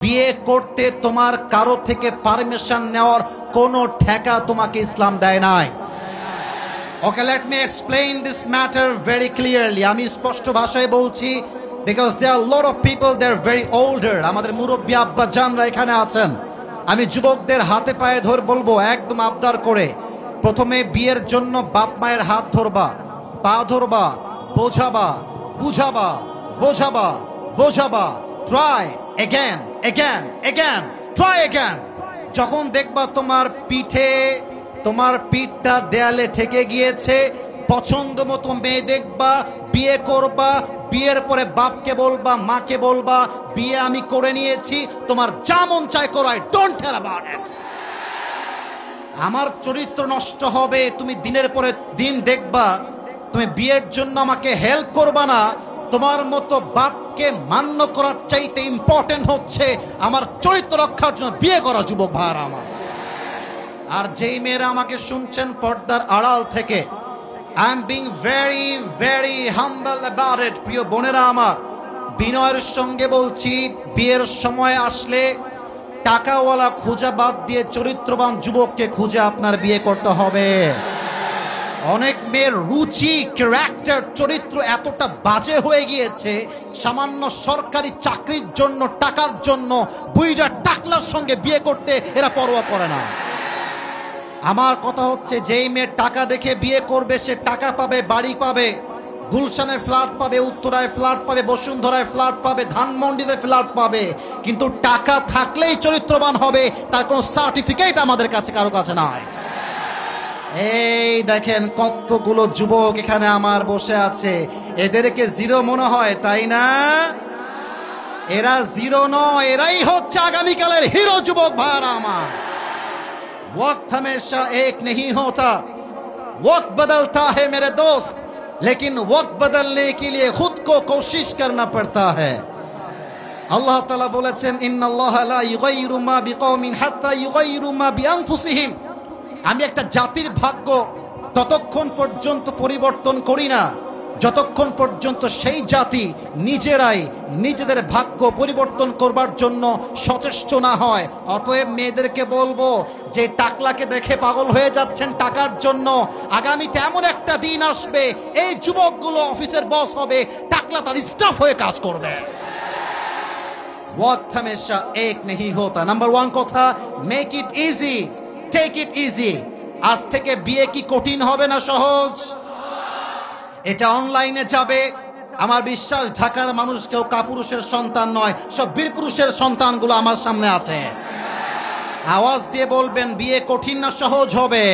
বিয়ে করতে তোমার কারো থেকে পারমিশন নেওয়ার কোনো ঠেকা তোমাকে ইসলাম দেয় নাই। Okay, let me explain this matter very clearly. আমি স্পষ্ট ভাষায় বলছি, because there are lot of people they are very older. আমাদের মুরব্বী আব্বা জানরা এখানে আছেন। আমি যুবকদের হাতে পায়ে ধরে বলবো, একদম আবদার করে, প্রথমে বিয়ের জন্য বাপ মায়ের হাত ধরবা, পা ধরবা, বোঝাবা, বুঝাবা, বোঝাবা, বোঝাবা, try again again again, try again. যখন দেখবা তোমার পিঠটা দেয়ালে ঠেকে গিয়েছে, পছন্দ মতো মেয়ে দেখবা, বিয়ে করবা, বিয়ের পরে বাপকে বলবা, মাকে বলবা, বিয়ে আমি করে নিয়েছি, তোমার যা মন চায় করো, I don't care about it. আমার চরিত্র নষ্ট হবে, তুমি দিনের পরে দিন দেখবা, তুমি বিয়ের জন্য আমাকে হেল্প করবা না। তোমার মতো বাপকে মান্য করার চাইতে ইম্পর্টেন্ট হচ্ছে আমার চরিত্র রক্ষার জন্য বিয়ে করা, যুবক ভাইরা আমার। আর যেই মেয়েরা আমাকে শুনছেন পর্দার আড়াল থেকে, I am being very very humble about it. প্রিয় বোনেরা আমার, বিনয়ের সঙ্গে বলছি, বিয়ের সময় আসলে টাকাওয়ালা খুঁজা বাদ দিয়ে চরিত্রবান যুবককে খুঁজে আপনার বিয়ে করতে হবে। অনেক মেয়ের রুচি, ক্যারেক্টার, চরিত্র এতটা বাজে হয়ে গিয়েছে, সামান্য সরকারি চাকরির জন্য, টাকার জন্য বুইড়া টাকলার সঙ্গে বিয়ে করতে এরা পরোয়া করে না। আমার কথা হচ্ছে, যেই মেয়ে টাকা দেখে বিয়ে করবে সে টাকা পাবে, বাড়ি পাবে, গুলশানে ফ্ল্যাট পাবে, উত্তরায় ফ্ল্যাট পাবে, বসুন্ধরায় ফ্ল্যাট পাবে, ধানমন্ডিতে ফ্ল্যাট পাবে, কিন্তু টাকা থাকলেই চরিত্রবান হবে তার কোনো সার্টিফিকেট আমাদের কাছে কারো কাছে নাই। এই দেখেন কতগুলো যুবক এখানে আমার বসে আছে, এদেরকে জিরো মনে হয়, তাই না? এরা জিরো নয়, এরাই হচ্ছে আগামীকালের হিরো, যুবক ভাইরা আমার। वक्त हमेशा एक नहीं होता, वक्त बदलता है मेरे दोस्त, लेकिन वक्त बदलने के लिए खुद को कोशिश करना पड़ता है। अल्लाह ताला बोलेছেন, इन्नल्लाह ला युगय्यिरु मा बिकौमिन हात्ता युगय्यिरु मा बिअनफुसिहिम। আমি একটা জাতির ভাগ্য ততক্ষণ পর্যন্ত পরিবর্তন করি না যতক্ষণ পর্যন্ত সেই জাতি নিজেরাই নিজেদের ভাগ্য পরিবর্তন করবার জন্য সচেষ্ট না হয়। অতএব মেয়েদেরকে বলবো, যে টাকলাকে দেখে পাগল হয়ে যাচ্ছেন টাকার জন্য, আগামীতে এমন একটা দিন আসবে এই যুবকগুলো অফিসের বস হবে, টাকলা তার স্টাফ হয়ে কাজ করবে। ওয়াক্ত হামেশা এক নেহি হোতা। নাম্বার ওয়ান কথা, make it easy, take it easy. আজ থেকে বিয়ে কি কঠিন হবে না সহজ? এটা অনলাইনে যাবে। আমার বিশ্বাস ঢাকার মানুষ কেউ কাপুরুষের সন্তান নয়, সব বীর পুরুষের সন্তানগুলো আমার সামনে আছে। আওয়াজ দিয়ে বলবেন, বিয়ে কঠিন না সহজ হবে?